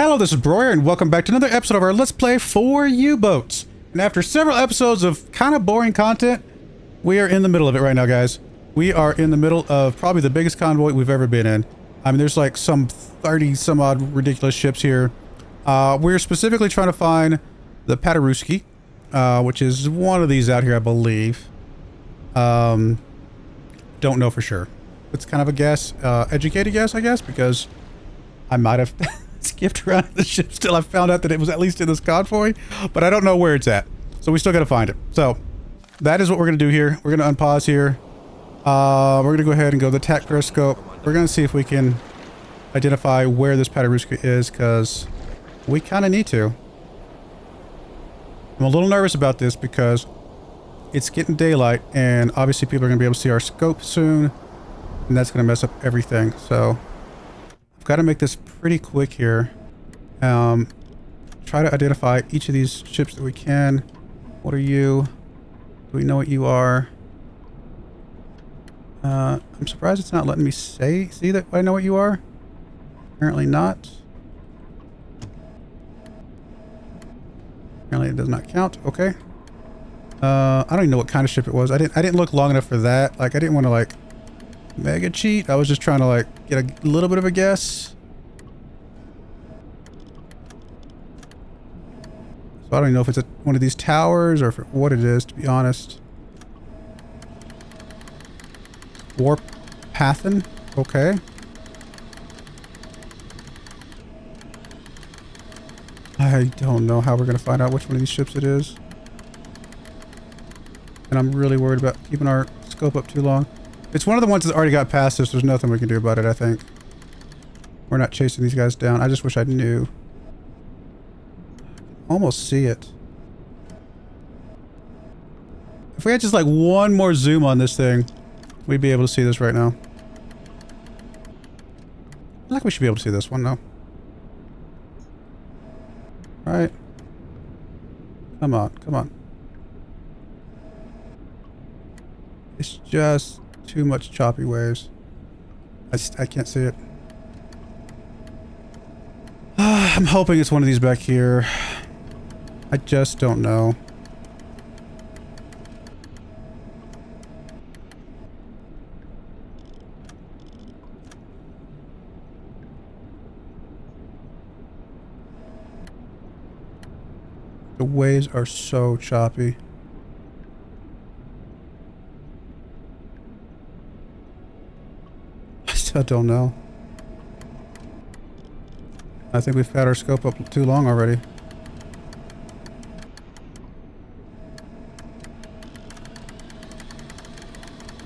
Hello, this is Broyar, and welcome back to another episode of our Let's Play for U-Boats. And after several episodes of kind of boring content, we are in the middle of it right now, guys. We are in the middle of probably the biggest convoy we've ever been in. I mean, there's like some 30 some odd ridiculous ships here. We're specifically trying to find the Factorio, which is one of these out here, I believe. Don't know for sure. It's kind of a guess, educated guess, I guess, because I might have skipped around the ship till I found out that it was at least in this convoy, but I don't know where it's at. So we still got to find it. So that is what we're going to do here. We're going to unpause here. We're going to go ahead and go to the Factorio scope. We're going to see if we can identify where this Factorio is, because we kind of need to. I'm a little nervous about this because it's getting daylight, and obviously people are going to be able to see our scope soon, and that's going to mess up everything. So I've got to make this pretty quick here. Try to identify each of these ships that we can. What are you? Do we know what you are? I'm surprised it's not letting me see that I know what you are. Apparently not. Apparently it does not count. Okay. I don't even know what kind of ship it was. I didn't look long enough for that. Like, I didn't want to like mega cheat. I was just trying to like get a little bit of a guess. So I don't even know if it's one of these towers or what it is, to be honest. Warp Pathin. Okay. I don't know how we're going to find out which one of these ships it is. And I'm really worried about keeping our scope up too long. It's one of the ones that already got past us. There's nothing we can do about it, I think. We're not chasing these guys down. I just wish I knew. Almost see it. If we had just like one more zoom on this thing, we'd be able to see this right now. I feel like we should be able to see this one, though. Alright. Come on, come on. It's just too much choppy waves. I can't see it. I'm hoping it's one of these back here. I just don't know. The waves are so choppy. I still don't know. I think we've got our scope up too long already.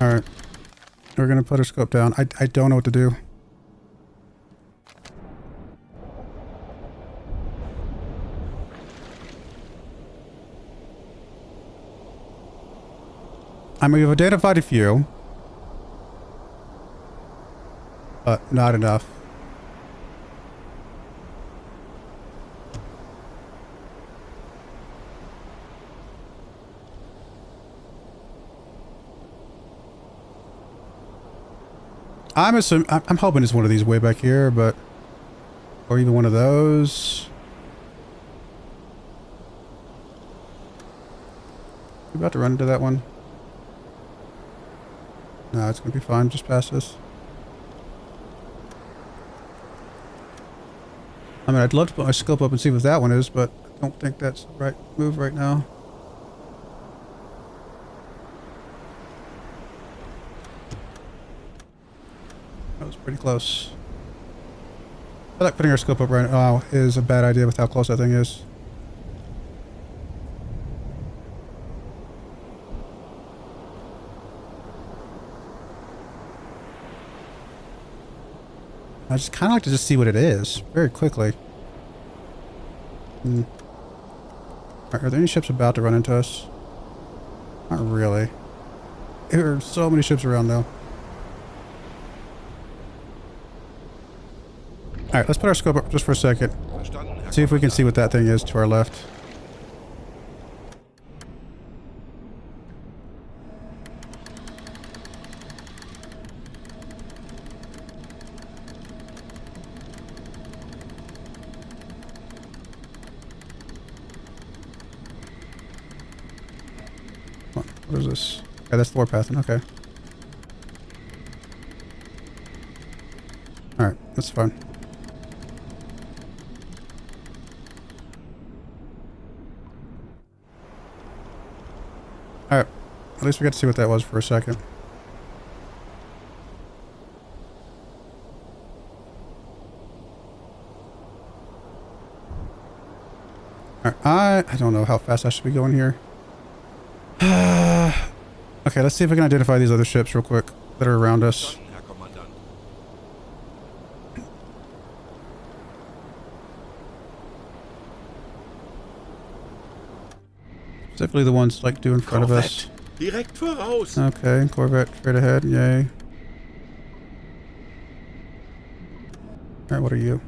Alright. We're gonna put our scope down. I don't know what to do. I mean, we've identified a few, but not enough. I'm hoping it's one of these way back here, but or even one of those. We're about to run into that one. No, it's gonna be fine. Just past us. I mean, I'd love to put my scope up and see what that one is, but I don't think that's the right move right now. That was pretty close. I feel like putting our scope up right now is a bad idea with how close that thing is. I just kind of like to just see what it is very quickly. Are there any ships about to run into us? Not really. There are so many ships around though. Alright, let's put our scope up just for a second. See if we can see what that thing is to our left. What is this? Okay, that's the warpath. Okay. Alright, that's fine. Alright. At least we got to see what that was for a second. Alright, I don't know how fast I should be going here. Okay, let's see if we can identify these other ships real quick that are around us. Specifically the ones like due in front of us. Direkt voraus. Okay, Corvette straight ahead, yay. Alright, what are you?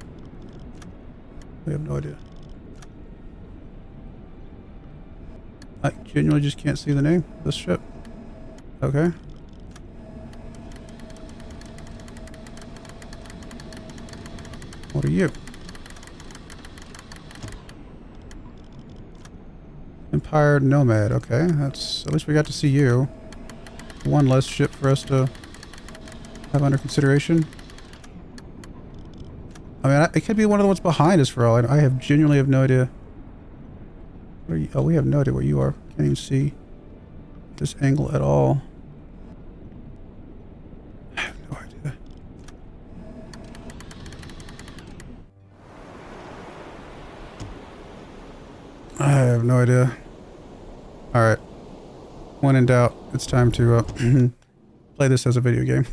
We have no idea. I genuinely just can't see the name of this ship. Okay. What are you? Empire Nomad. Okay, that's at least we got to see you. One less ship for us to have under consideration. I mean, it could be one of the ones behind us for all I have genuinely have no idea. What are you? Oh, we have no idea where you are. Can't even see this angle at all. I have no idea. I have no idea. Alright. When in doubt, it's time to play this as a video game.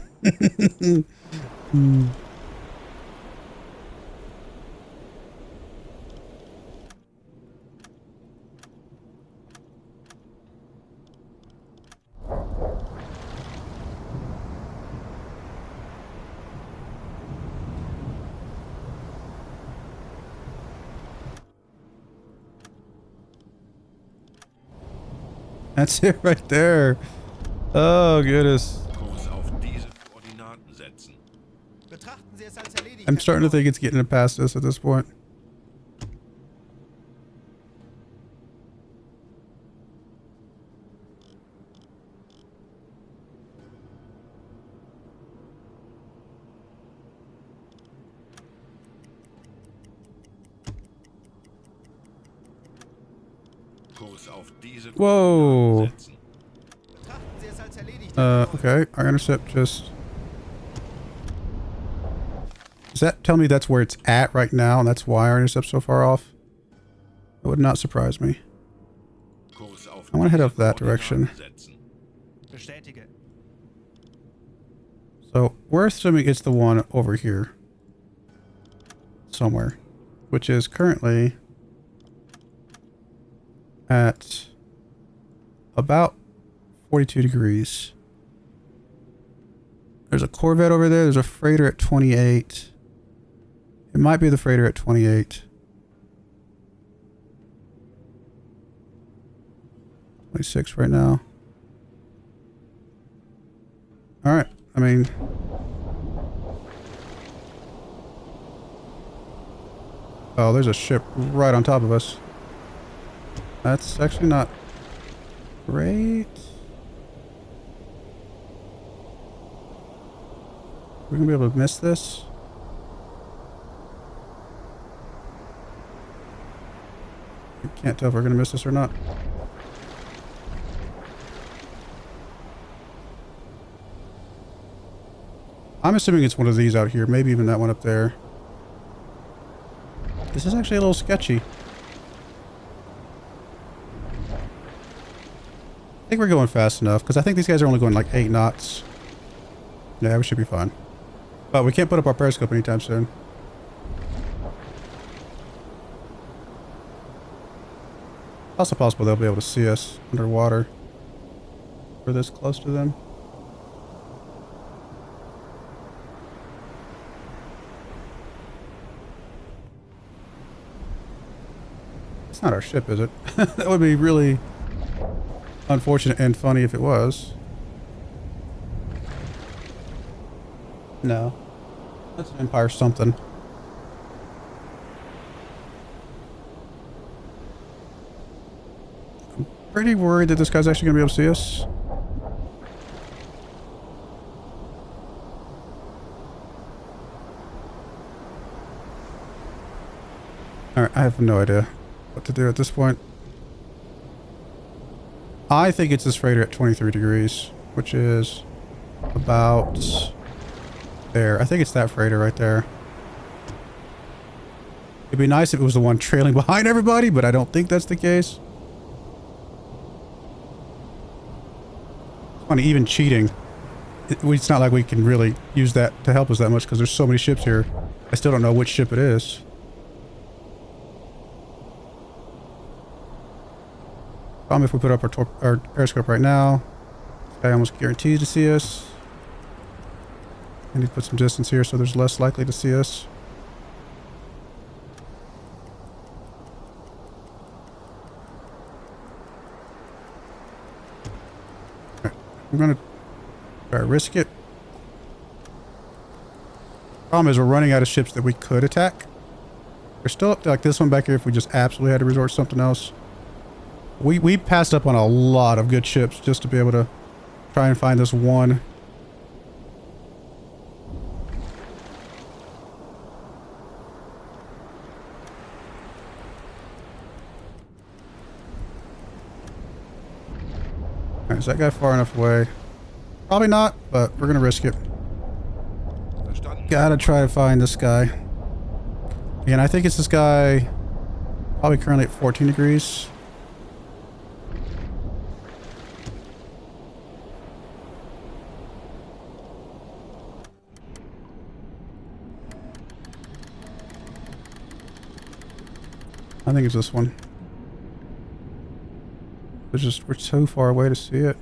That's it right there. Oh, goodness. I'm starting to think it's getting past us at this point. Whoa. Okay. Our intercept just... Does that tell me that's where it's at right now and that's why our intercept's so far off? That would not surprise me. I want to head up that direction. So, we're assuming it's the one over here. Somewhere. Which is currently at about 42 degrees. There's a Corvette over there. There's a freighter at 28. It might be the freighter at 28. 26 right now. Alright, I mean... Oh, there's a ship right on top of us. That's actually not great. We're gonna be able to miss this. I can't tell if we're gonna miss this or not. I'm assuming it's one of these out here, maybe even that one up there. This is actually a little sketchy. I think we're going fast enough, because I think these guys are only going like 8 knots. Yeah, we should be fine. But we can't put up our periscope anytime soon. Also possible they'll be able to see us underwater. We're this close to them. It's not our ship, is it? That would be really unfortunate and funny if it was. No. That's an Empire something. I'm pretty worried that this guy's actually going to be able to see us. Alright, I have no idea what to do at this point. I think it's this freighter at 23 degrees, which is about there. I think it's that freighter right there. It'd be nice if it was the one trailing behind everybody, but I don't think that's the case. It's funny, even cheating, it's not like we can really use that to help us that much because there's so many ships here. I still don't know which ship it is. If we put up our periscope right now, this guy almost guarantees to see us. I need to put some distance here so there's less likely to see us. Right. I'm gonna try to risk it. Problem is we're running out of ships that we could attack. There's still up to like this one back here if we just absolutely had to resort to something else. We passed up on a lot of good ships just to be able to try and find this one. Alright, is that guy far enough away? Probably not, but we're gonna risk it. Gotta try to find this guy. Again, I think it's this guy, probably currently at 14 degrees. I think it's this one. We're so far away to see it.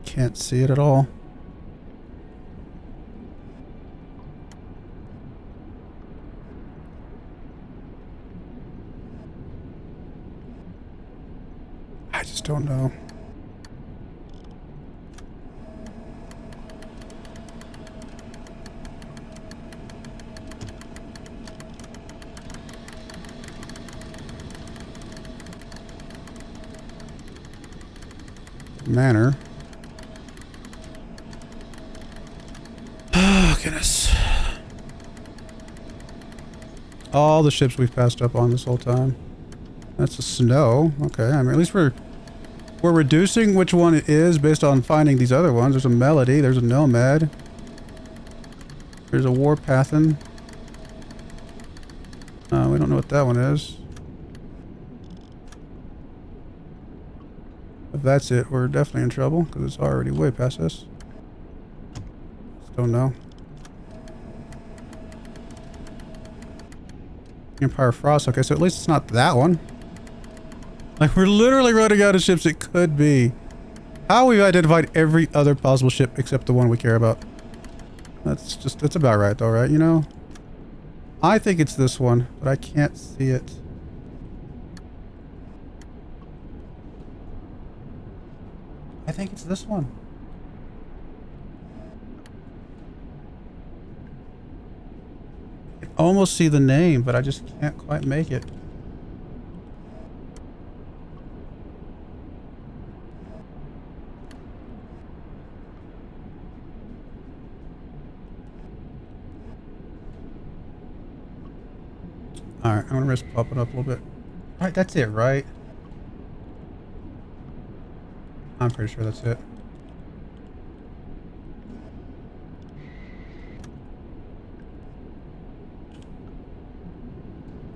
Can't see it at all. I just don't know. Manor. Oh, goodness. All the ships we've passed up on this whole time. That's a snow. Okay, I mean, at least we're reducing which one it is based on finding these other ones. There's a Melody. There's a Nomad. There's a Warpathin. We don't know what that one is. If that's it, we're definitely in trouble because it's already way past us. Just don't know. Empire Frost. Okay, so at least it's not that one. Like, we're literally running out of ships it could be. How we've identified every other possible ship except the one we care about. That's about right though, right? You know? I think it's this one, but I can't see it. I think it's this one. I can almost see the name, but I just can't quite make it. Alright, I'm gonna risk popping up a little bit. Alright, that's it, right? I'm pretty sure that's it.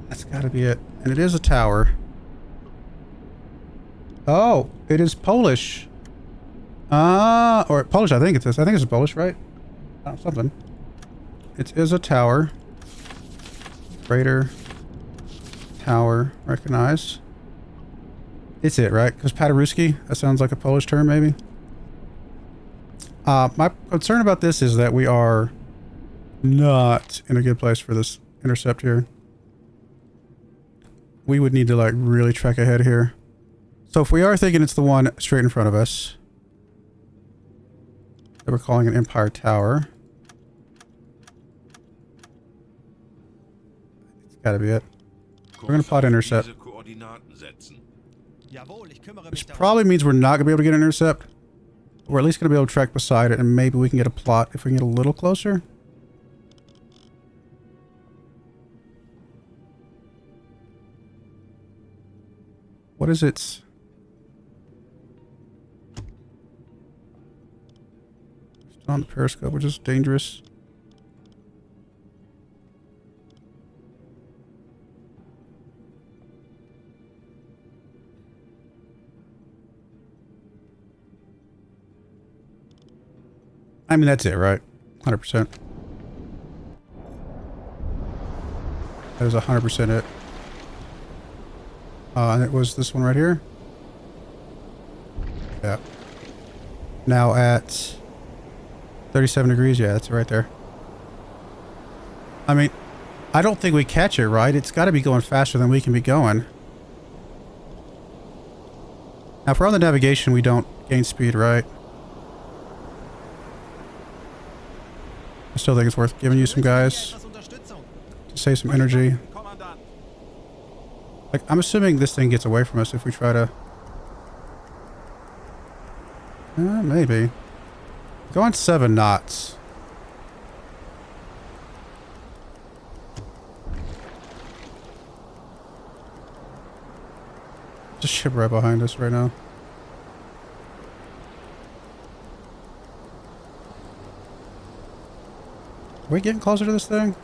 That's gotta be it. And it is a tower. Oh, it is Polish. Or Polish, I think it is. I think it's Polish, right? Oh, something. It is a tower. Freighter. Tower. Recognize. It's it, right? Because Paderewski, that sounds like a Polish term, maybe. My concern about this is that we are not in a good place for this intercept here. We would need to, like, really trek ahead here. So if we are thinking it's the one straight in front of us, that we're calling an Empire Tower, it's gotta be it. We're gonna plot intercept. Which probably means we're not going to be able to get an intercept. We're at least going to be able to track beside it, and maybe we can get a plot if we can get a little closer. What is its... It's on the periscope, which is dangerous. I mean, that's it, right? 100%. That is 100% it. And it was this one right here. Yeah. Now at 37 degrees. Yeah, that's right there. I mean, I don't think we catch it, right? It's got to be going faster than we can be going. Now, if we're on the navigation, we don't gain speed, right? I still think it's worth giving you some guys to save some energy. Like, I'm assuming this thing gets away from us if we try to... maybe. Go on 7 knots. There's a ship right behind us right now. Are we getting closer to this thing?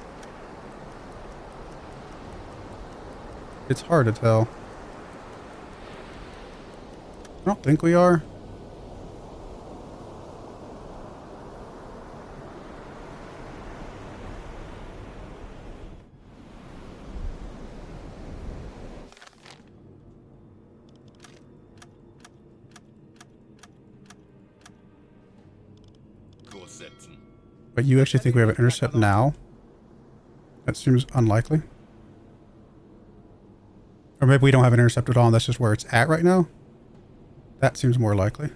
It's hard to tell. I don't think we are. But you actually think we have an intercept now? That seems unlikely. Or maybe we don't have an intercept at all and that's just where it's at right now? That seems more likely.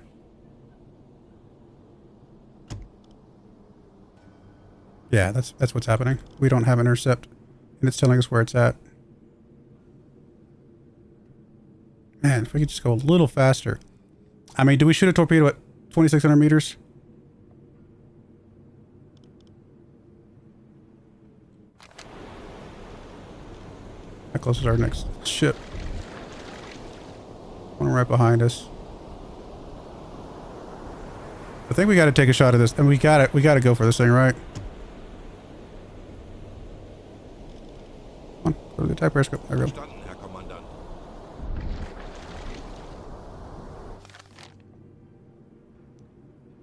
Yeah, that's what's happening. We don't have an intercept and it's telling us where it's at. Man, if we could just go a little faster. I mean, do we shoot a torpedo at 2,600 meters? How close is our next ship? One right behind us. I think we got to take a shot at this, and we got to go for this thing, right? Come on, go to the type periscope. There we go.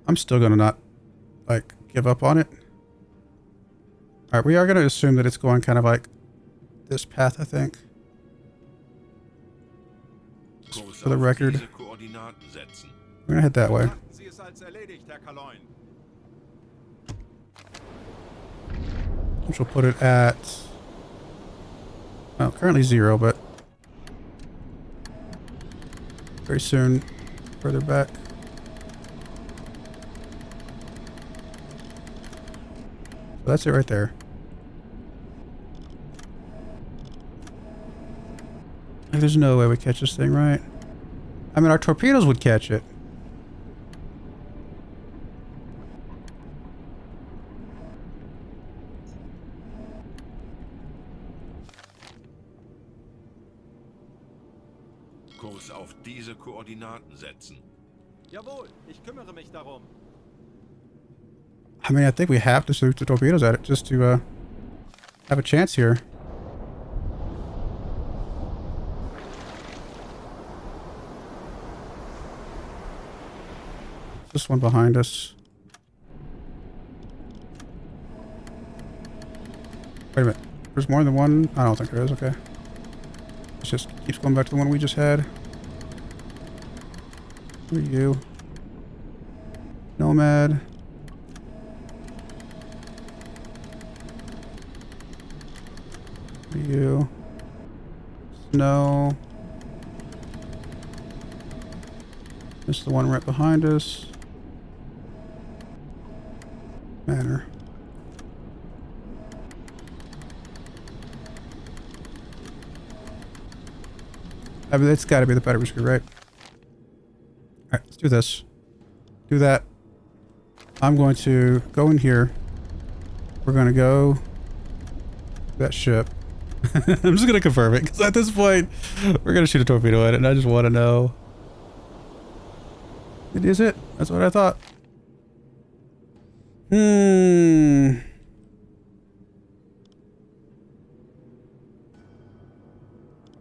I'm still gonna not, like, give up on it. All right, we are gonna assume that it's going kind of like this path, I think. Just for the record. We're gonna head that way. Which will put it at... well, currently 0, but... very soon, further back. So that's it right there. There's no way we catch this thing, right? I mean, our torpedoes would catch it. Kurs auf diese Koordinaten setzen. Jawohl, ich kümmere mich darum. I mean, I think we have to shoot the torpedoes at it just to have a chance here. This one behind us. Wait a minute. There's more than one? I don't think there is. Okay. It just keeps going back to the one we just had. Who are you? Nomad. Who are you? Snow. This is the one right behind us. Manor. I mean, it's got to be the battery screw, right? Alright, let's do this. Do that. I'm going to go in here. We're going to go to that ship. I'm just going to confirm it, because at this point, we're going to shoot a torpedo at it, and I just want to know. It is it? That's what I thought.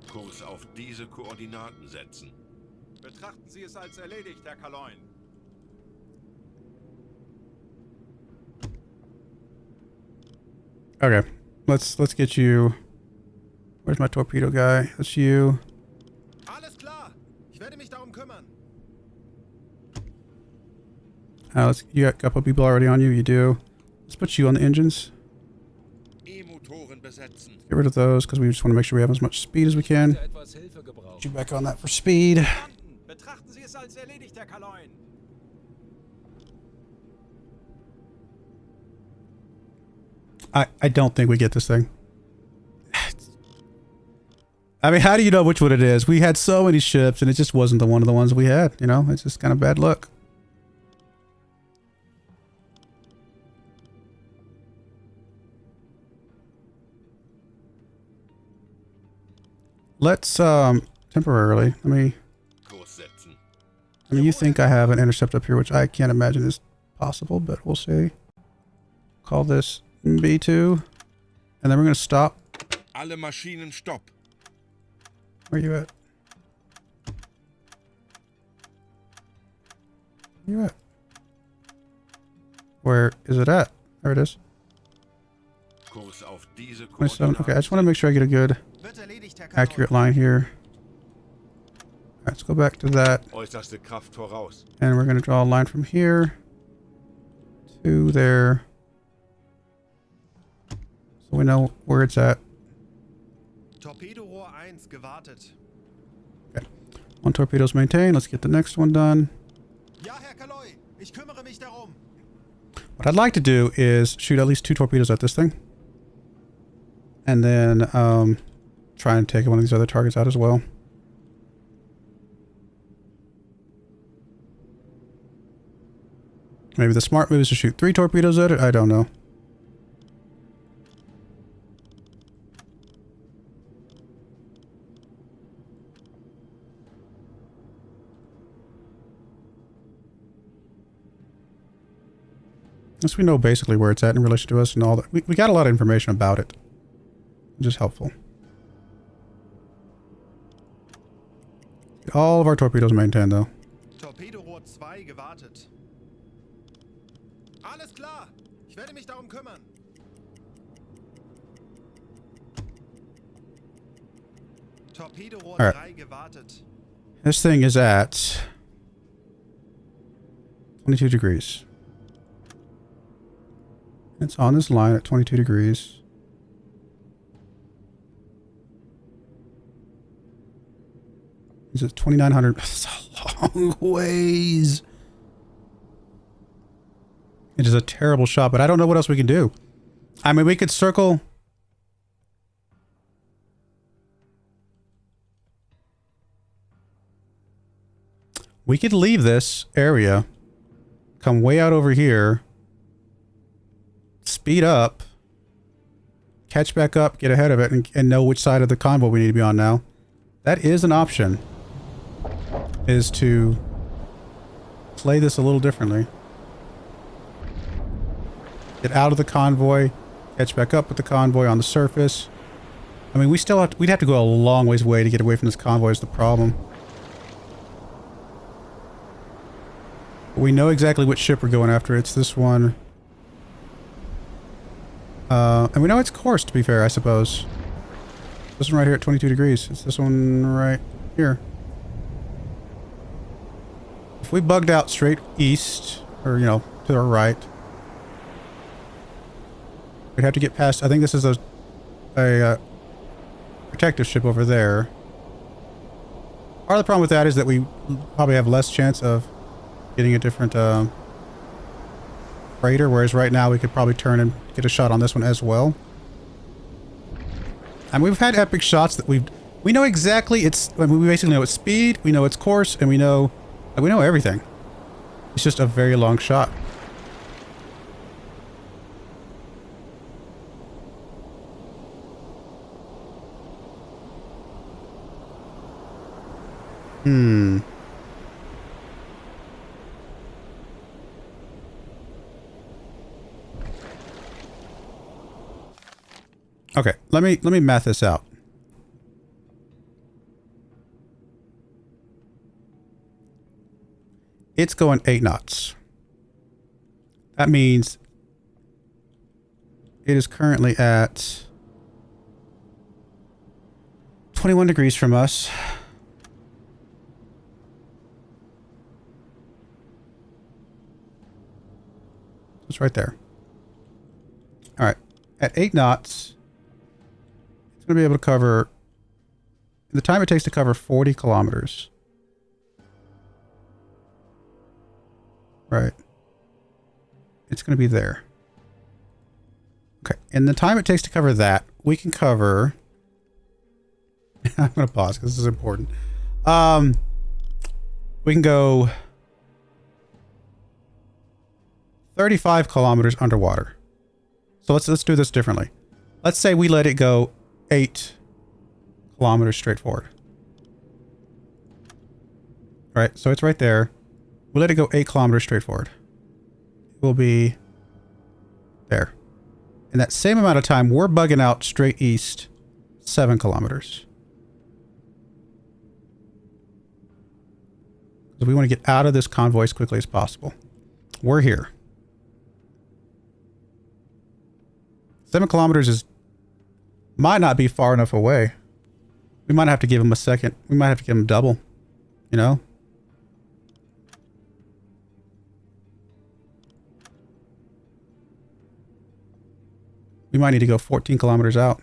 Kurs auf diese Koordinaten setzen. Betrachten Sie es als erledigt, Herr Kaloin. Okay, let's get you. Where's my torpedo guy? That's you. Alles klar. Ich werde mich darum kümmern. You got a couple people already on you. You do. Let's put you on the engines. E-Motoren besetzen. Get rid of those because we just want to make sure we have as much speed as we can. Get you back on that for speed. Betrachten Sie es als erledigt, Herr Kaloin. I don't think we get this thing. I mean, how do you know which one it is? We had so many ships and it just wasn't the one of the ones we had, you know? It's just kind of bad luck. Let's temporarily, I mean, you think I have an intercept up here, which I can't imagine is possible, but we'll see. Call this B2, and then we're going to stop. Alle Maschinen stopp. Where are you at? Where you at? Where is it at? There it is. Kurs auf diese 27. Okay, I just want to make sure I get a good, accurate line here. Alright, let's go back to that. Äußerste Kraft voraus. And we're going to draw a line from here to there. So we know where it's at. Torpedorohr 1 gewartet. Okay. One torpedo's maintained. Let's get the next one done. Ja, Herr Kaloi, ich kümmere mich darum. What I'd like to do is shoot at least 2 torpedoes at this thing. And then try and take one of these other targets out as well. Maybe the smart move is to shoot 3 torpedoes at it. I don't know. Unless we know basically where it's at in relation to us and all that. We got a lot of information about it. Which is helpful. Get all of our torpedoes maintained though. Torpedorohr 2 gewartet. Alles klar. Ich werde mich darum kümmern. Torpedorohr 3 gewartet. This thing is at 22 degrees. It's on this line at 22 degrees. Is it 2,900? That's a long ways. It is a terrible shot, but I don't know what else we can do. I mean, we could circle. We could leave this area, come way out over here, speed up, catch back up, get ahead of it, and know which side of the convoy we need to be on now. That is an option, is to play this a little differently. Get out of the convoy, catch back up with the convoy on the surface. I mean, we'd have to go a long ways away to get away from this convoy is the problem. But we know exactly which ship we're going after. It's this one. And we know its course, to be fair, I suppose. This one right here at 22 degrees. It's this one right here. If we bugged out straight east, or, you know, to our right, we'd have to get past, I think this is a protective ship over there. Part of the problem with that is that we probably have less chance of getting a different freighter, whereas right now we could probably turn and get a shot on this one as well. And we've had epic shots that we've We know exactly I mean, we basically know its speed, we know its course, and we know everything. It's just a very long shot. Okay, let me math this out. It's going 8 knots. That means it is currently at 21 degrees from us. It's right there. All right. At 8 knots, it's going to be able to cover, the time it takes to cover 40 kilometers. Right. It's going to be there. Okay. And the time it takes to cover that, we can cover... I'm going to pause because this is important. We can go 35 kilometers underwater. So let's do this differently. Let's say we let it go 8 kilometers straight forward. All right, so it's right there. We'll let it go 8 kilometers straight forward. It will be there. In that same amount of time, we're bugging out straight east 7 kilometers. Because we want to get out of this convoy as quickly as possible. We're here. 7 kilometers might not be far enough away. We might have to give him a second. We might have to give him double. You know? We might need to go 14 kilometers out.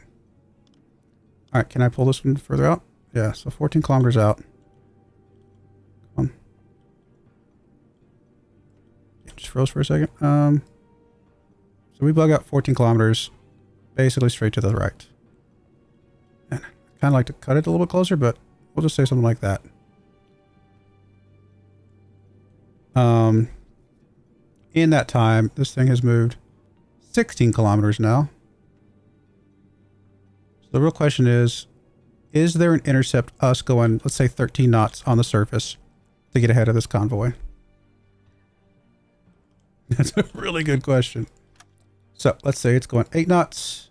All right, can I pull this one further out? Yeah, so 14 kilometers out. Come on. It just froze for a second. So we bug out 14 kilometers, basically straight to the right. And I kind of like to cut it a little bit closer, but we'll just say something like that. In that time, this thing has moved 16 kilometers now. So the real question is there an intercept us going, let's say 13 knots on the surface to get ahead of this convoy? That's a really good question. So let's say it's going 8 knots.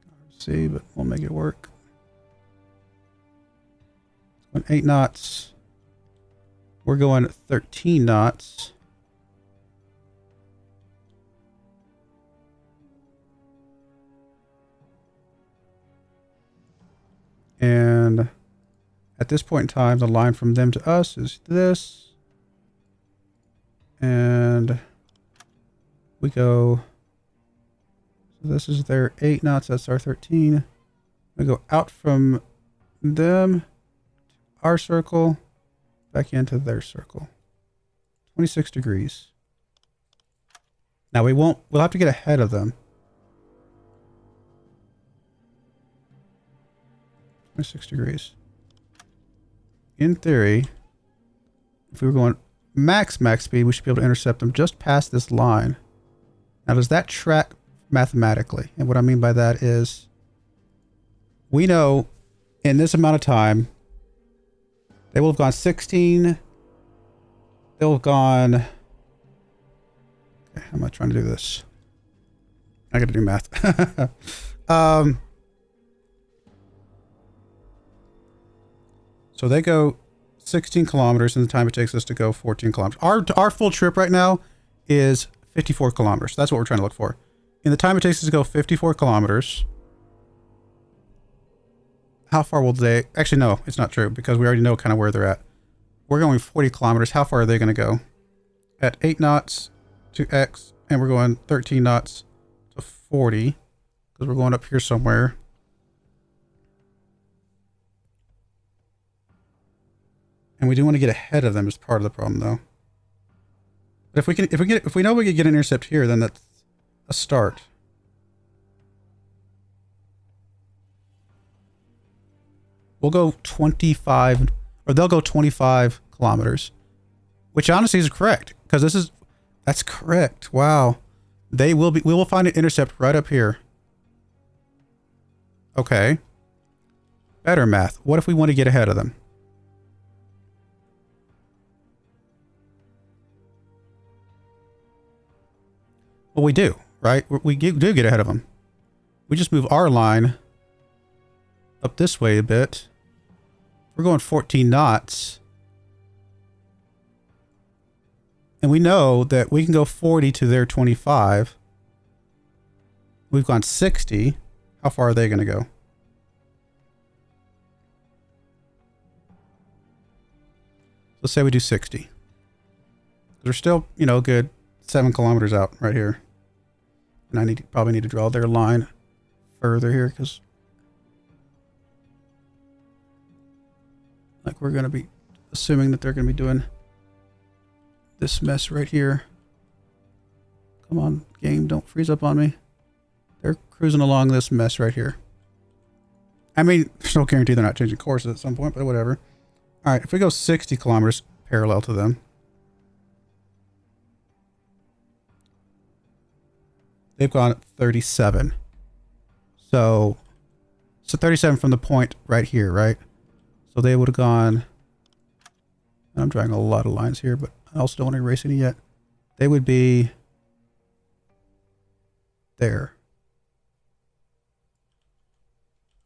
Hard to see, but we'll make it work. It's going 8 knots. We're going 13 knots. And at this point in time, the line from them to us is this. And we go, so this is their 8 knots, that's our 13. We go out from them, our circle, back into their circle. 26 degrees. Now we'll have to get ahead of them. 26 degrees. In theory, if we were going max speed, we should be able to intercept them just past this line. Now, does that track mathematically? And what I mean by that is, we know in this amount of time, they will have gone 16. They'll have gone... Okay, how am I trying to do this? I gotta do math. So they go 16 kilometers in the time it takes us to go 14 kilometers. Our full trip right now is 54 kilometers. That's what we're trying to look for. In the time it takes us to go 54 kilometers, how far will they... Actually, no, it's not true because we already know kind of where they're at. We're going 40 kilometers. How far are they going to go? At 8 knots to X, and we're going 13 knots to 40 because we're going up here somewhere. And we do want to get ahead of them as part of the problem, though. But if we know we can get an intercept here, then that's a start. We'll go 25, or they'll go 25 kilometers, which honestly is correct, because that's correct. Wow. We will find an intercept right up here. Okay. Better math. What if we want to get ahead of them? Well, we do, right? We do get ahead of them. We just move our line up this way a bit. We're going 14 knots. And we know that we can go 40 to their 25. We've gone 60. How far are they going to go? Let's say we do 60. They're still, you know, good 7 kilometers out right here. And I probably need to draw their line further here, because like we're going to be assuming that they're going to be doing this mess right here. Come on, game, don't freeze up on me. They're cruising along this mess right here. I mean, there's no guarantee they're not changing courses at some point, but whatever. All right, if we go 60 kilometers parallel to them, they've gone 37. So 37 from the point right here, right? So they would have gone, I'm drawing a lot of lines here, but I also don't want to erase any yet. They would be there.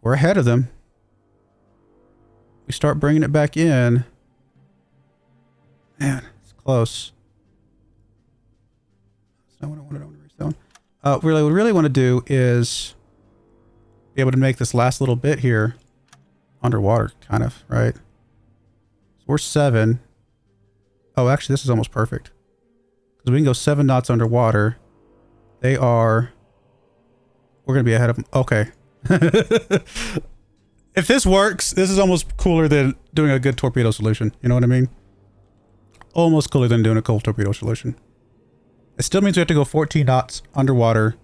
We're ahead of them. We start bringing it back in. Man, it's close. That's not what I wanted. I want to erase that one. What we really want to do is be able to make this last little bit here underwater, kind of, right? So we're 7. Oh, actually, this is almost perfect, because we can go 7 knots underwater. We're going to be ahead of them. Okay. If this works, this is almost cooler than doing a good torpedo solution. You know what I mean? Almost cooler than doing a cool torpedo solution. It still means we have to go 14 knots underwater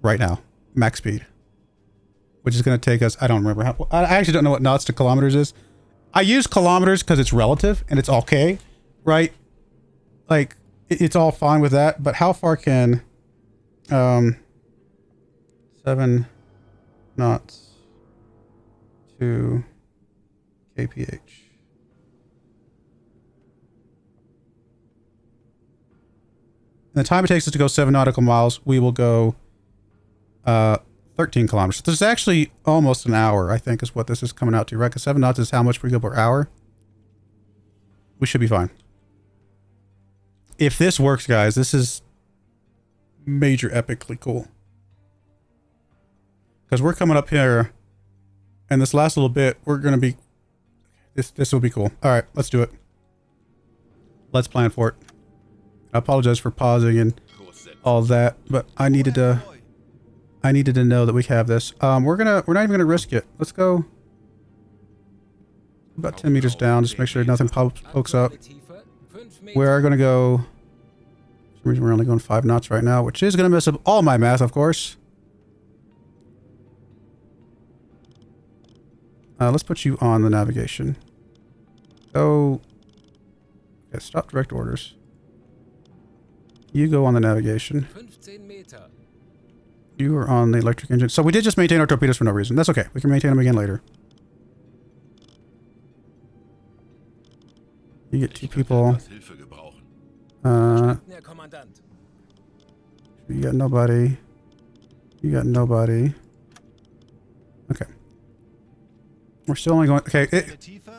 right now, max speed, which is going to take us, I don't remember how, I actually don't know what knots to kilometers is. I use kilometers because it's relative and it's okay, right? Like, it's all fine with that, but how far can 7 knots to kph? And the time it takes us to go 7 nautical miles, we will go 13 kilometers. So this is actually almost an hour, I think, is what this is coming out to, right? Because 7 knots is how much we go per hour. We should be fine. If this works, guys, this is major epically cool. Because we're coming up here, and this last little bit, we're going to be... This will be cool. All right, let's do it. Let's plan for it. I apologize for pausing and all that, but I needed to know that we have this. We're not even gonna risk it. Let's go about 10 meters down, just make sure nothing pokes up. We are gonna go. For some reason we're only going 5 knots right now, which is gonna mess up all my math, of course. Let's put you on the navigation. Go. Okay, stop direct orders. You go on the navigation. You are on the electric engine. So we did just maintain our torpedoes for no reason. That's okay. We can maintain them again later. You get 2 people. You got nobody. You got nobody. Okay. We're still only going... Okay.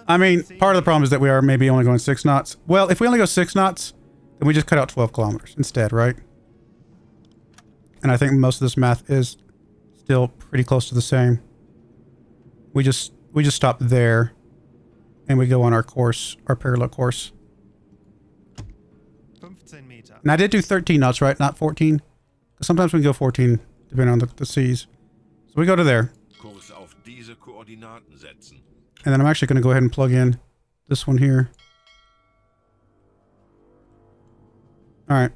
I mean, part of the problem is that we are maybe only going 6 knots. Well, if we only go 6 knots... then we just cut out 12 kilometers instead, right? And I think most of this math is still pretty close to the same. We just stop there and we go on our course, our parallel course. 15 Meter. And I did do 13 knots, right? Not 14? Because sometimes we can go 14 depending on the seas. So we go to there. Kurs auf diese Koordinaten setzen. And then I'm actually going to go ahead and plug in this one here. All right.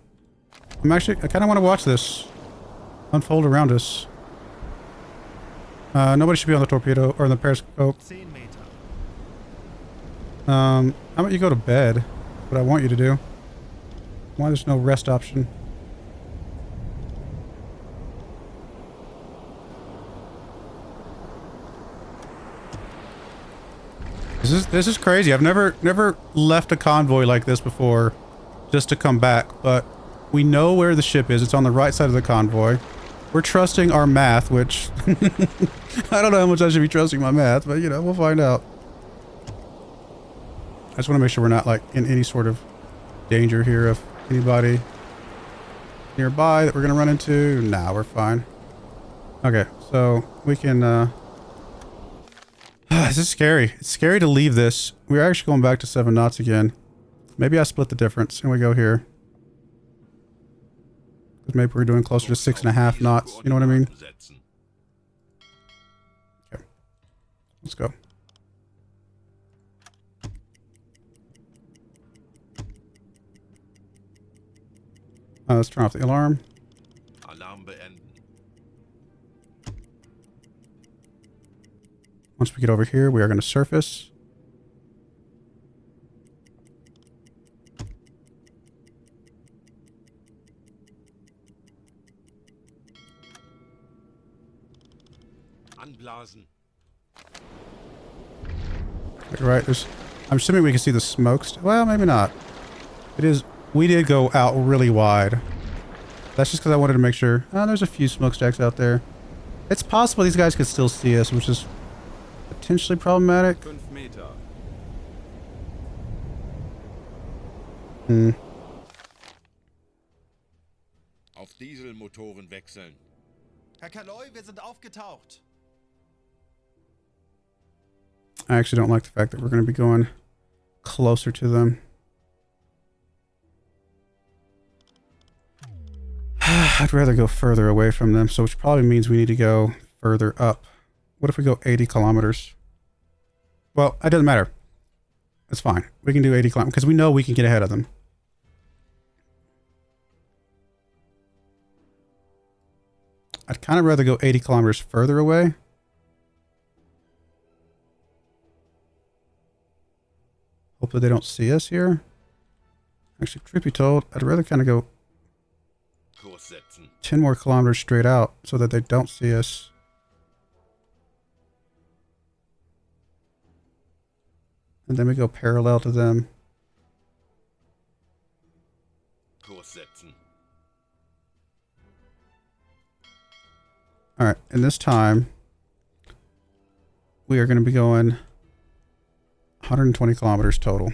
I kind of want to watch this. unfold around us. Nobody should be on the torpedo or the periscope. 10 Meter. How about you go to bed? What I want you to do. Why there's no rest option? This is crazy. I've never left a convoy like this before, just to come back. But we know where the ship is. It's on the right side of the convoy. We're trusting our math, which I don't know how much I should be trusting my math, but you know, we'll find out. I just want to make sure we're not like in any sort of danger here of anybody nearby that we're gonna run into. Nah, we're fine. Okay, so we can. This is scary. It's scary to leave this. We're actually going back to 7 knots again. Maybe I split the difference and we go here. Maybe we're doing closer to 6.5 knots. You know what I mean? Okay. Let's go. Let's turn off the alarm. Alarm beenden. Once we get over here, we are going to surface. Anblasen. Right, I'm assuming we can see the smokes. Well, maybe not. It is. We did go out really wide. That's just because I wanted to make sure. Oh, there's a few smokestacks out there. It's possible these guys could still see us, which is potentially problematic. 5 Meter. Auf Dieselmotoren wechseln. Herr Kaloi, wir sind aufgetaucht. I actually don't like the fact that we're going to be going closer to them. I'd rather go further away from them, so which probably means we need to go further up. What if we go 80 kilometers? Well, it doesn't matter. It's fine. We can do 80 kilometers because we know we can get ahead of them. I'd kind of rather go 80 kilometers further away. Hopefully they don't see us here. Actually, truth be told, I'd rather kind of go 10 more kilometers straight out so that they don't see us. And then we go parallel to them. Alright, and this time we are going to be going 120 kilometers total.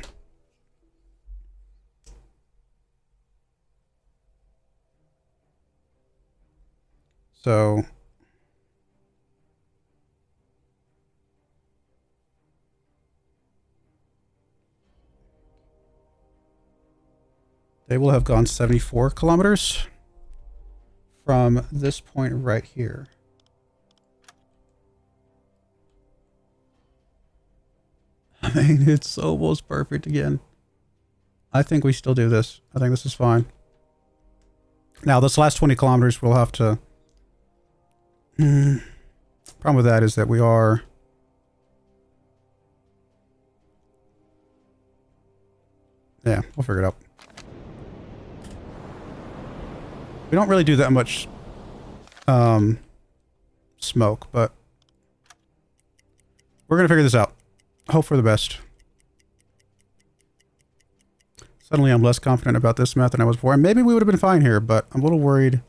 So they will have gone 74 kilometers from this point right here. I mean, it's almost perfect again. I think we still do this. I think this is fine. Now, this last 20 kilometers, we'll have to... Problem with that is that we are... Yeah, we'll figure it out. We don't really do that much smoke, but we're going to figure this out. Hope for the best. Suddenly I'm less confident about this map than I was before. And maybe we would have been fine here, but I'm a little worried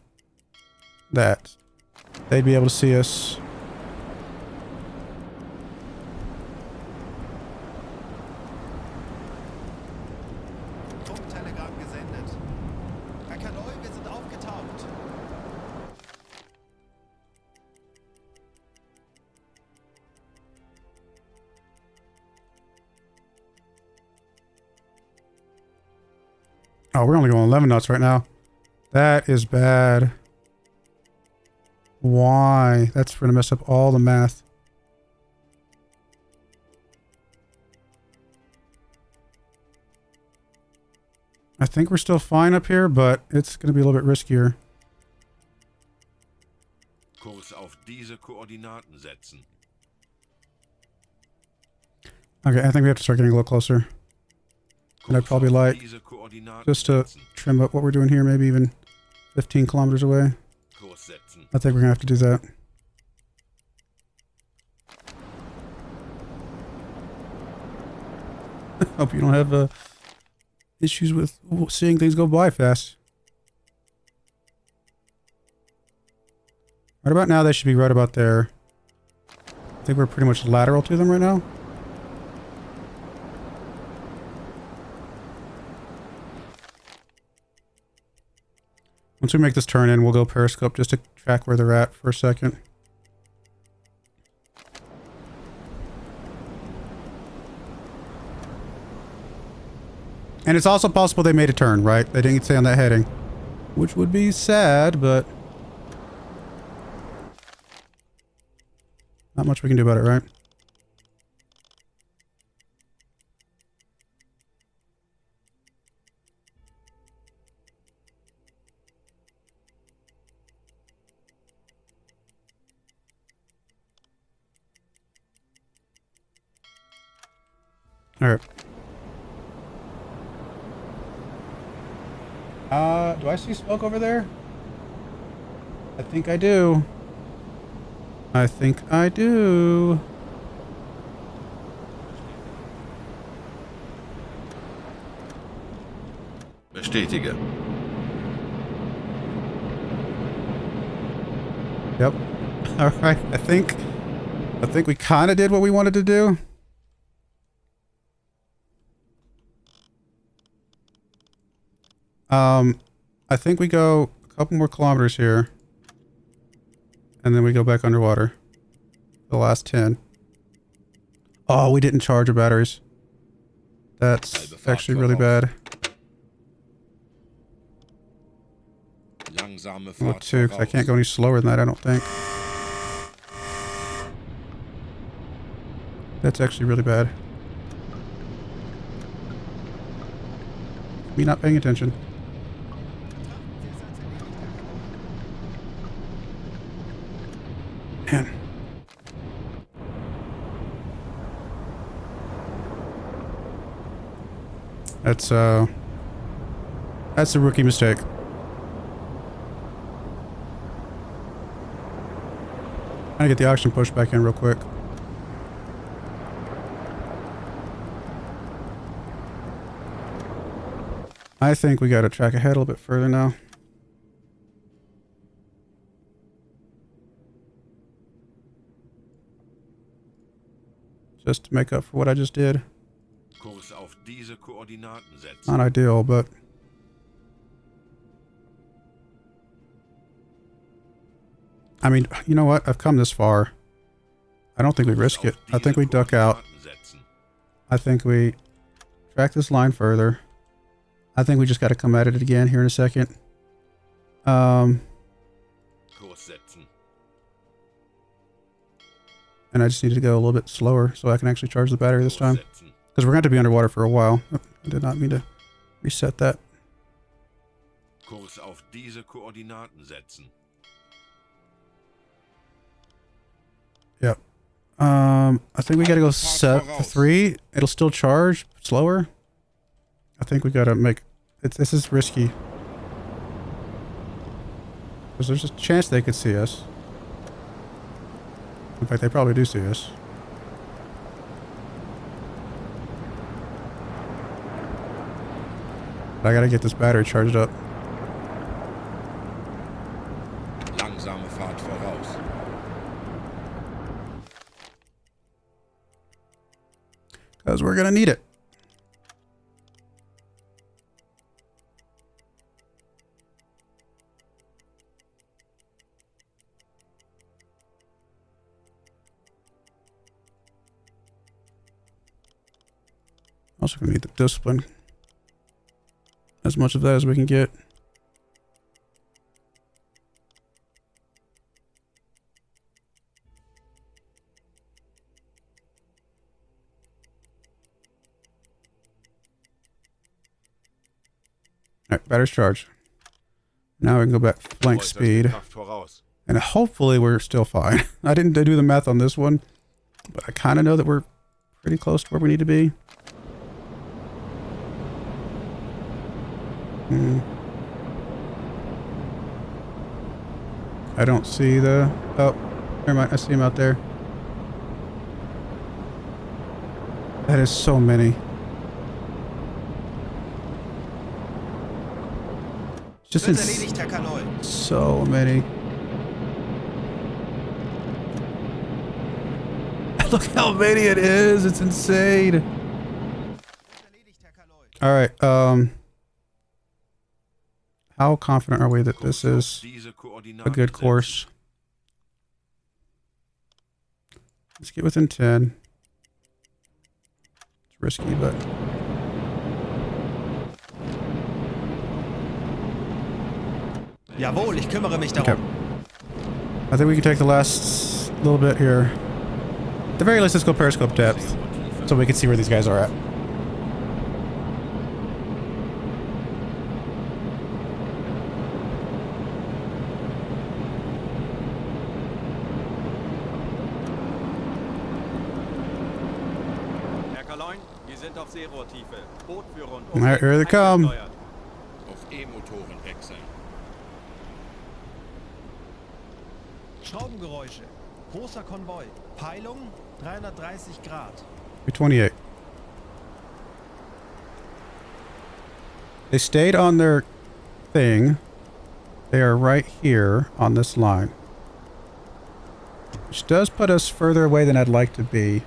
that they'd be able to see us. Funktelegramm gesendet. Herr Kaloi, wir sind aufgetaucht. Oh, we're only going 11 knots right now. That is bad. Why? That's going to mess up all the math. I think we're still fine up here, but it's going to be a little bit riskier. Kurs auf diese Koordinaten setzen. Okay, I think we have to start getting a little closer. And I'd probably like just to trim up what we're doing here, maybe even 15 kilometers away. I think we're gonna have to do that. Hope you don't have issues with seeing things go by fast. Right about now, they should be right about there. I think we're pretty much lateral to them right now. Once we make this turn in, we'll go periscope just to track where they're at for a second. And it's also possible they made a turn, right? They didn't stay on that heading. Which would be sad, but... not much we can do about it, right? Alright. Do I see smoke over there? I think I do. I think I do. Bestätige. Yep. Alright, I think we kind of did what we wanted to do. I think we go a couple more kilometers here. And then we go back underwater. The last 10. Oh, we didn't charge our batteries. That's actually really bad. Well, too, because I can't go any slower than that, I don't think. That's actually really bad. Me not paying attention. Man. That's a rookie mistake. I'm gonna get the oxygen pushed back in real quick. I think we gotta track ahead a little bit further now. Just to make up for what I just did. Not ideal, but... I mean, you know what? I've come this far. I don't think we risk it. I think we duck out. I think we track this line further. I think we just got to come at it again here in a second. And I just needed to go a little bit slower so I can actually charge the battery this time. Because we're going to be underwater for a while. I did not mean to reset that. Kurs auf diese Koordinaten setzen. Yep. I think we got to go set for 3. It'll still charge slower. I think we got to make... This is risky. Because there's a chance they could see us. In fact, they probably do see us. But I gotta get this battery charged up. Langsame Fahrt voraus. Because we're gonna need it. Also gonna need the discipline. As much of that as we can get. Alright, battery's charged. Now we can go back flank speed. And hopefully we're still fine. I didn't do the math on this one, but I kind of know that we're pretty close to where we need to be. I don't see the... Oh, never mind. I see him out there. That is so many. Just Wird erledigt, Herr Kanoi. so many. Look how many it is. It's insane. Wird erledigt, Herr Kanoi. All right. How confident are we that this is a good course? Let's get within 10. It's risky, but... Jawohl, ich kümmere mich darum. Okay. I think we can take the last little bit here. At the very least, let's go periscope depth so we can see where these guys are at. Herr Kaloin, wir sind auf Seerohrtiefe. Bootführer und All right, here they come. Auf E-Motoren wechseln. Schraubengeräusche. Großer Konvoi. Peilung 330 Grad. 328. They stayed on their thing. They are right here on this line. Which does put us further away than I'd like to be.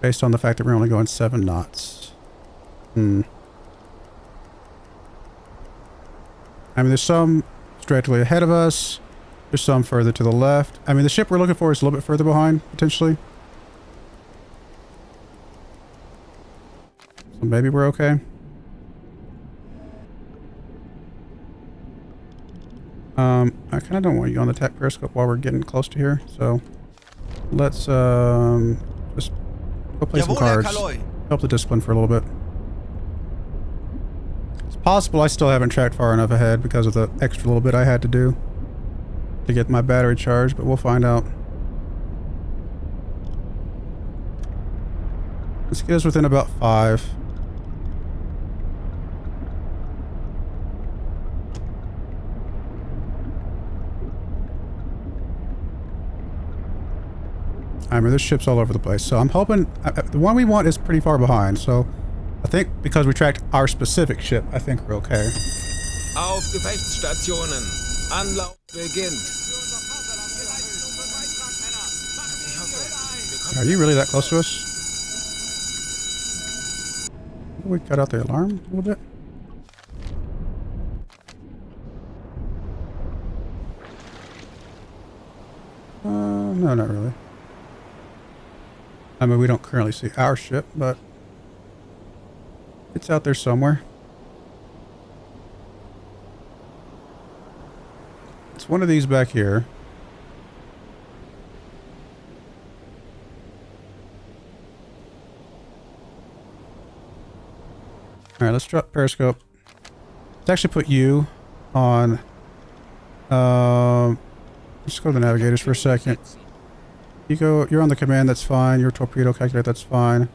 Based on the fact that we're only going 7 knots. I mean, there's some directly ahead of us. There's some further to the left. I mean, the ship we're looking for is a little bit further behind, potentially. So maybe we're okay. I kind of don't want you on the attack periscope while we're getting close to here. So let's just go play some Jawohl, Herr cards. Kaloi. Help the discipline for a little bit. It's possible I still haven't tracked far enough ahead because of the extra little bit I had to do to get my battery charged, but we'll find out. Let's get us within about 5. I mean, this ship's all over the place, so I'm hoping... the one we want is pretty far behind, so I think because we tracked our specific ship, I think we're okay. Auf Gefechtsstationen. Anlauf beginnt. Are you really that close to us? We cut out the alarm a little bit. No, not really. I mean, we don't currently see our ship, but it's out there somewhere. It's one of these back here. All right, let's drop periscope. Let's actually put you on. Let's go to the navigators for a second. You're on the command, that's fine. Your torpedo calculator, that's fine.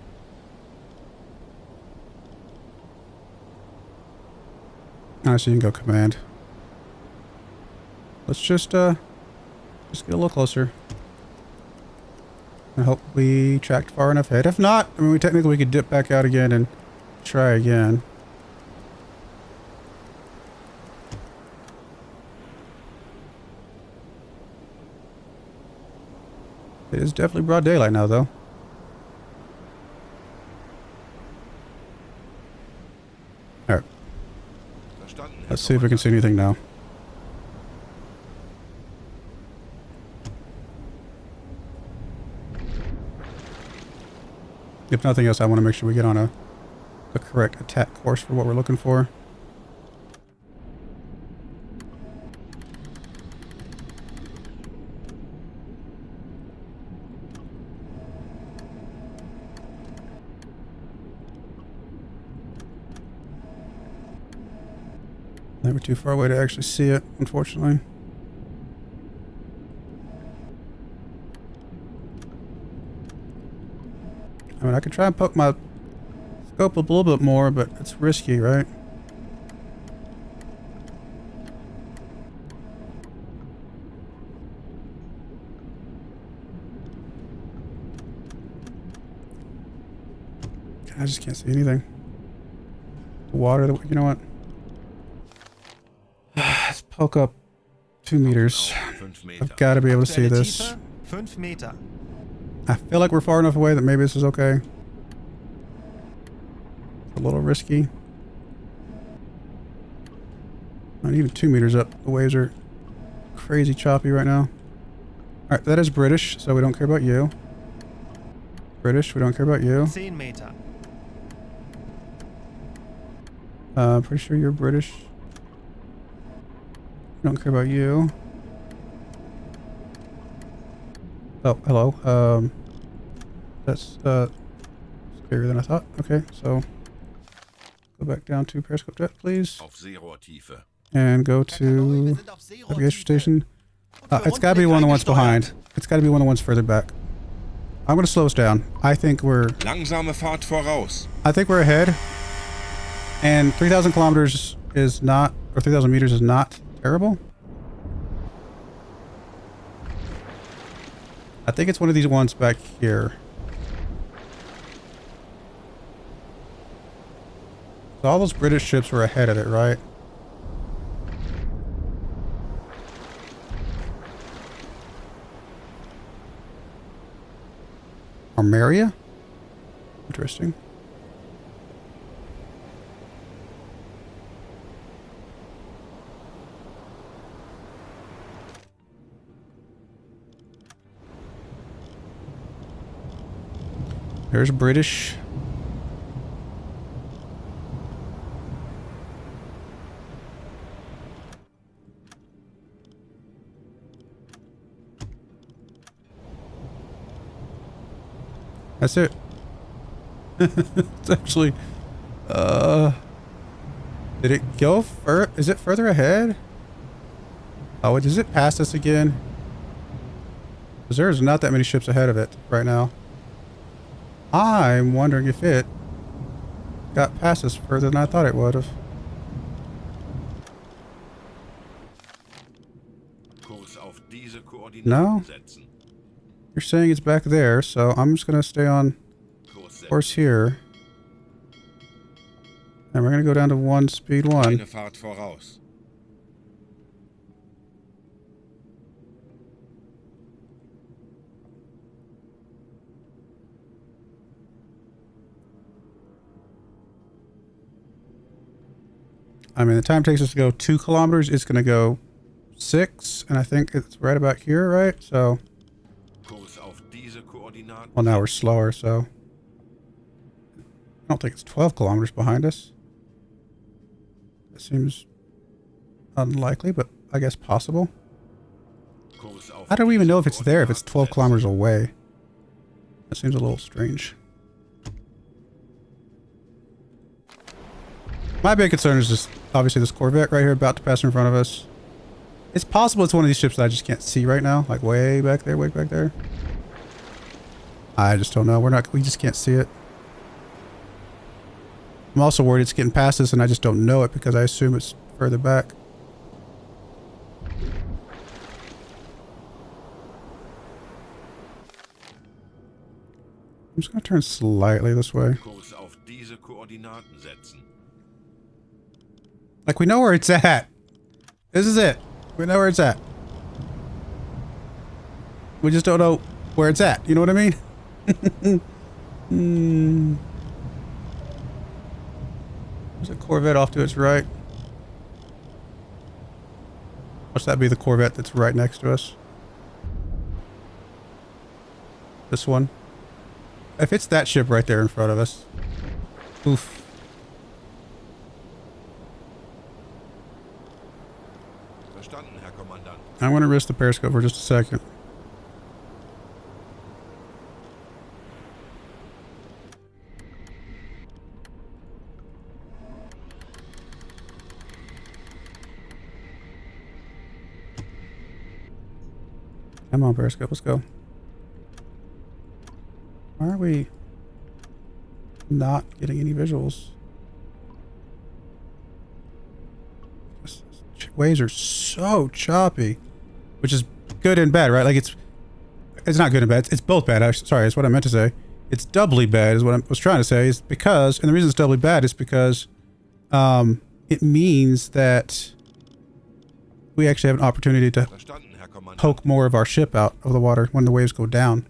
Alright, so you can go command. Let's just get a little closer. I hope we tracked far enough ahead. If not, I mean, technically we could dip back out again and try again. It is definitely broad daylight now, though. Alright. Let's see if we can see anything now. If nothing else, I want to make sure we get on a correct attack course for what we're looking for. They were too far away to actually see it, unfortunately. I mean, I could try and poke my scope a little bit more, but it's risky, right? I just can't see anything. The water, you know what? Let's poke up 2 meters. I've got to be able to see this. 5 Meter. I feel like we're far enough away that maybe this is okay. A little risky. Not even 2 meters up. The waves are crazy choppy right now. Alright, that is British, so we don't care about you. British, we don't care about you. 10 Meter. Pretty sure you're British. Don't care about you. Oh, hello. That's bigger than I thought. Okay, so go back down to periscope jet, please, Auf Seerohrtiefe. and go to navigation station. It's got to be one of the ones behind. It's got to be one of the ones further back. I'm going to slow us down. I think we're Langsame Fahrt voraus. ahead. And 3,000 kilometers is not, or 3,000 meters is not terrible. I think it's one of these ones back here. So all those British ships were ahead of it, right? Armeria? Interesting. There's British. That's it. It's actually, did it go is it further ahead? Oh, does it pass us again? Because there's not that many ships ahead of it right now. I'm wondering if it got past us further than I thought it would have. Kurs auf diese Koordinaten No? setzen. You're saying it's back there, so I'm just going to stay on Kurs course here. And we're going to go down to 1, speed 1. Eine Fahrt voraus. I mean, the time it takes us to go 2 kilometers. It's going to go 6, and I think it's right about here, right? So, Kurs auf diese Koordinaten. well, now we're slower, so I don't think it's 12 kilometers behind us. It seems unlikely, but I guess possible. Kurs auf How do we even know if it's diese there if it's 12 Koordinaten kilometers away? That seems a little strange. My big concern is just obviously this Corvette right here about to pass in front of us. It's possible it's one of these ships that I just can't see right now, like way back there, way back there. I just don't know. We just can't see it. I'm also worried it's getting past us and I just don't know it because I assume it's further back. I'm just going to turn slightly this way. Kurs auf diese Koordinaten setzen. Like, we know where it's at. This is it. We know where it's at. We just don't know where it's at. You know what I mean? There's a Corvette off to its right. Must that be the Corvette that's right next to us? This one. If it's that ship right there in front of us. Oof. Verstanden, Herr Kommandant. I'm going to risk the periscope for just a second. Come on, periscope, let's go. Why are we Not getting any visuals. Waves are so choppy, which is good and bad, right? Like it's not good and bad. It's both bad. Sorry, that's what I meant to say. It's doubly bad is what I was trying to say, is because, and the reason it's doubly bad is because it means that we actually have an opportunity to Verstanden, Herr Kommandant. poke more of our ship out of the water when the waves go down.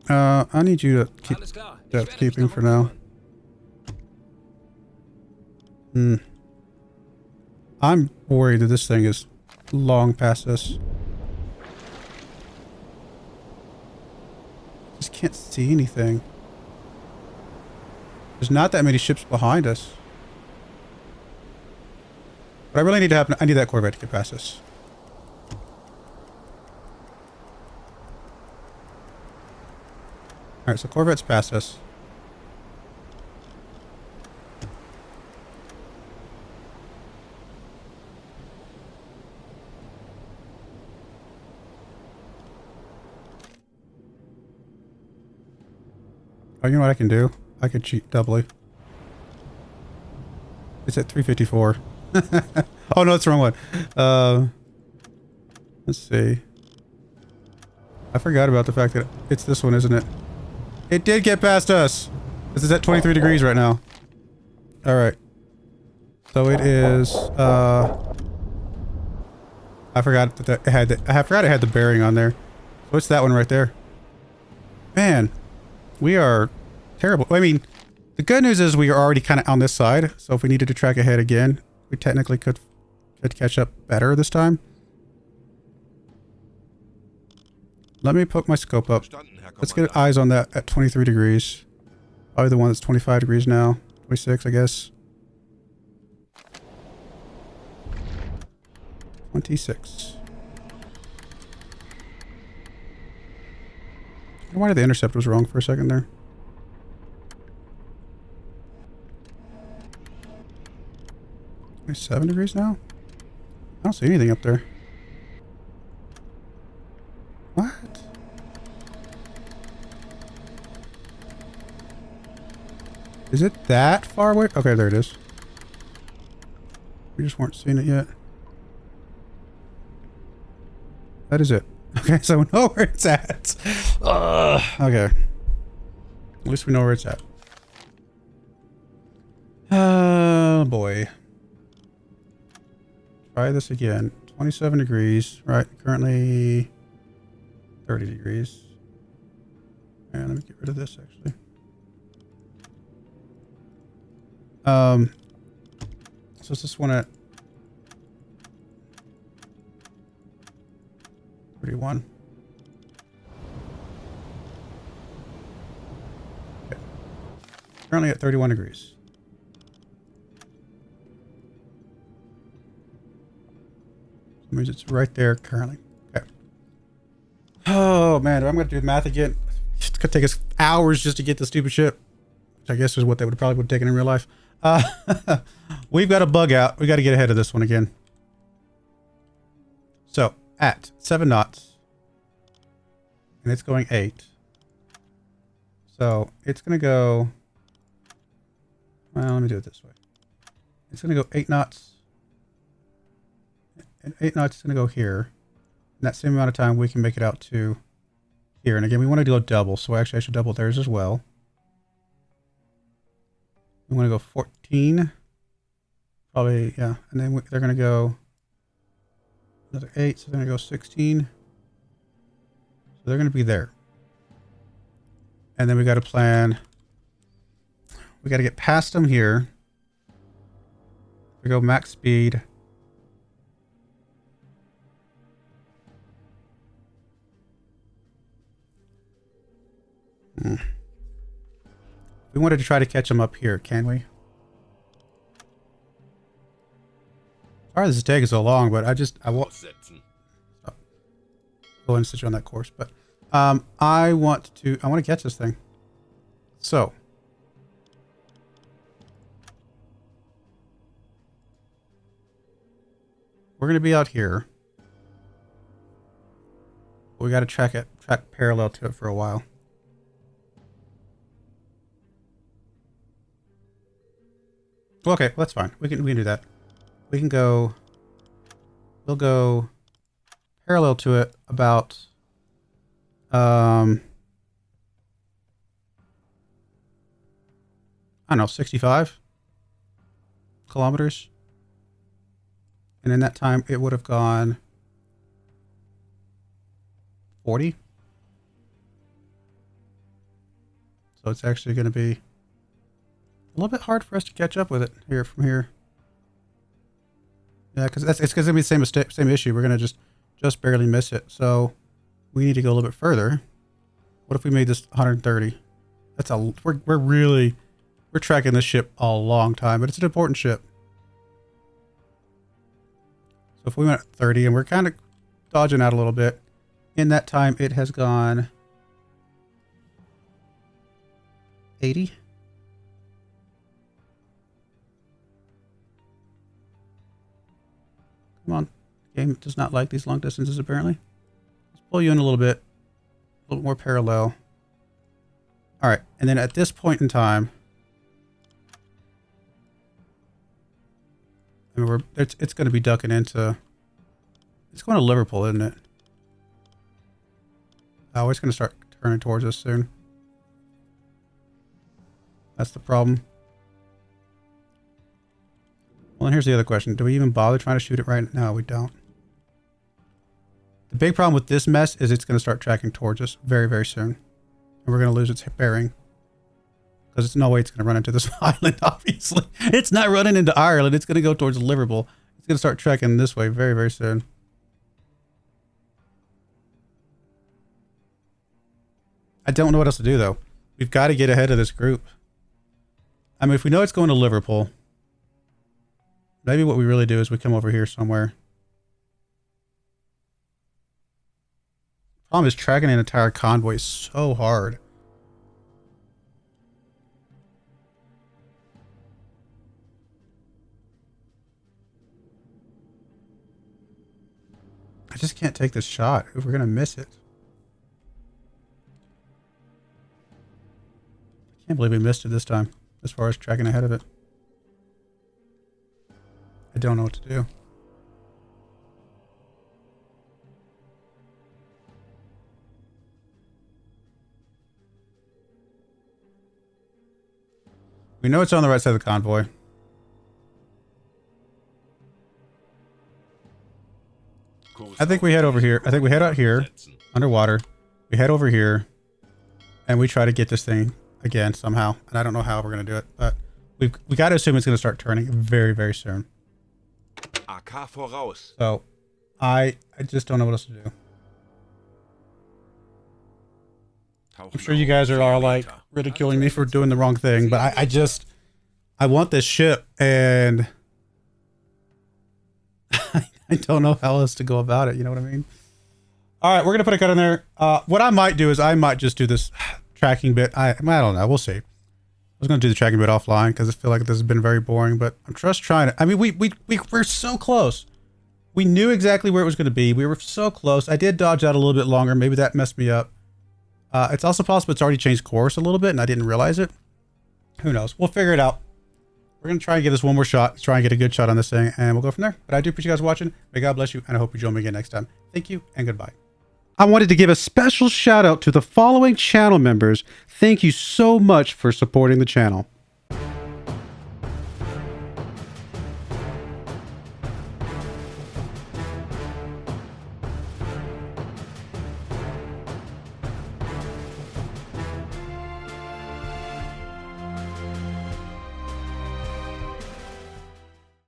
I need you to keep Alles klar. Ich depth werde mich keeping darum for now. kümmern. I'm worried that this thing is long past us. Just can't see anything. There's not that many ships behind us. But I really need to have, I need that Corvette to get past us. Alright, so Corvette's past us. Oh, you know what I can do? I could cheat doubly. It's at 354. Oh no, that's the wrong one. Let's see. I forgot about the fact that it's this one, isn't it? It did get past us. This is at 23 degrees right now. All right. So it is. I forgot that it had. I forgot it had the bearing on there. So it's that one right there. Man, we are terrible. I mean, the good news is we are already kind of on this side. So if we needed to track ahead again, we technically could catch up better this time. Let me poke my scope up. Verstanden, Herr Let's Kommandant. get eyes on that at 23 degrees. Probably the one that's 25 degrees now. 26, I guess. 26. Why did the intercept was wrong for a second there? Only 7 degrees now? I don't see anything up there. What? Is it that far away? Okay, there it is. We just weren't seeing it yet. That is it. Okay, so we know where it's at. Okay. At least we know where it's at. Oh boy. Try this again. 27 degrees, right? Currently 30 degrees. And let me get rid of this actually. So is this one at 31? Okay. Currently at 31 degrees. That means it's right there currently. Okay. Oh man, I'm gonna do math again. It's gonna take us hours just to get the stupid ship. Which I guess is what they would probably would have taken in real life. We've got a bug out. We got to get ahead of this one again. So at 7 knots, and it's going 8. So it's going to go. Well, let me do it this way. It's going to go 8 knots. And 8 knots is going to go here. In that same amount of time, we can make it out to here. And again, we want to do a double. So actually, I should double theirs as well. We want to go 14. Probably, yeah. And then they're going to go another 8. So they're going to go 16. So they're going to be there. And then we got to plan. We got to get past them here. We go max speed. We wanted to try to catch them up here, can we? Sorry this is taking so long, but I won't Aussetzen. go and sit you on that course, but I want to catch this thing. So we're gonna be out here. We gotta track parallel to it for a while. Okay, that's fine. We can do that. We can go. We'll go parallel to it about. I don't know, 65 kilometers. And in that time, it would have gone 40. So it's actually going to be a little bit hard for us to catch up with it here from here. Yeah, because it's going to be the same issue. We're going to just barely miss it. So we need to go a little bit further. What if we made this 130? That's we're tracking this ship a long time, but it's an important ship. So if we went 30 and we're kind of dodging out a little bit, in that time it has gone 80. Come on. Game does not like these long distances apparently. Let's pull you in a little bit more parallel. All right. And then at this point in time, I mean, it's going to be ducking into, it's going to Liverpool, isn't it? Oh, it's going to start turning towards us soon. That's the problem. Well, and here's the other question. Do we even bother trying to shoot it right now? No, we don't. The big problem with this mess is it's going to start tracking towards us very, very soon. And we're going to lose its bearing. Because there's no way it's going to run into this island, obviously. It's not running into Ireland. It's going to go towards Liverpool. It's going to start trekking this way very, very soon. I don't know what else to do, though. We've got to get ahead of this group. I mean, if we know it's going to Liverpool, maybe what we really do is we come over here somewhere. Problem is tracking an entire convoy is so hard. I just can't take this shot. We're going to miss it. I can't believe we missed it this time as far as tracking ahead of it. I don't know what to do. We know it's on the right side of the convoy. I think we head over here. I think we head out here, underwater. We head over here, and we try to get this thing again somehow. And I don't know how we're going to do it, but we got to assume it's going to start turning very, very soon. So I just don't know what else to do. I'm sure you guys are all like ridiculing me for doing the wrong thing, but I want this ship, and I don't know how else to go about it. You know what I mean? All right, we're going to put a cut in there. What I might do is I might just do this tracking bit. I don't know. We'll see. I was going to do the tracking bit offline because I feel like this has been very boring, but I'm just trying to. I mean, we're so close. We knew exactly where it was going to be. We were so close. I did dodge out a little bit longer. Maybe that messed me up. It's also possible it's already changed course a little bit and I didn't realize it. Who knows? We'll figure it out. We're going to try and get this one more shot. Try and get a good shot on this thing, and we'll go from there. But I do appreciate you guys watching. May God bless you, and I hope you join me again next time. Thank you, and goodbye. I wanted to give a special shout out to the following channel members. Thank you so much for supporting the channel.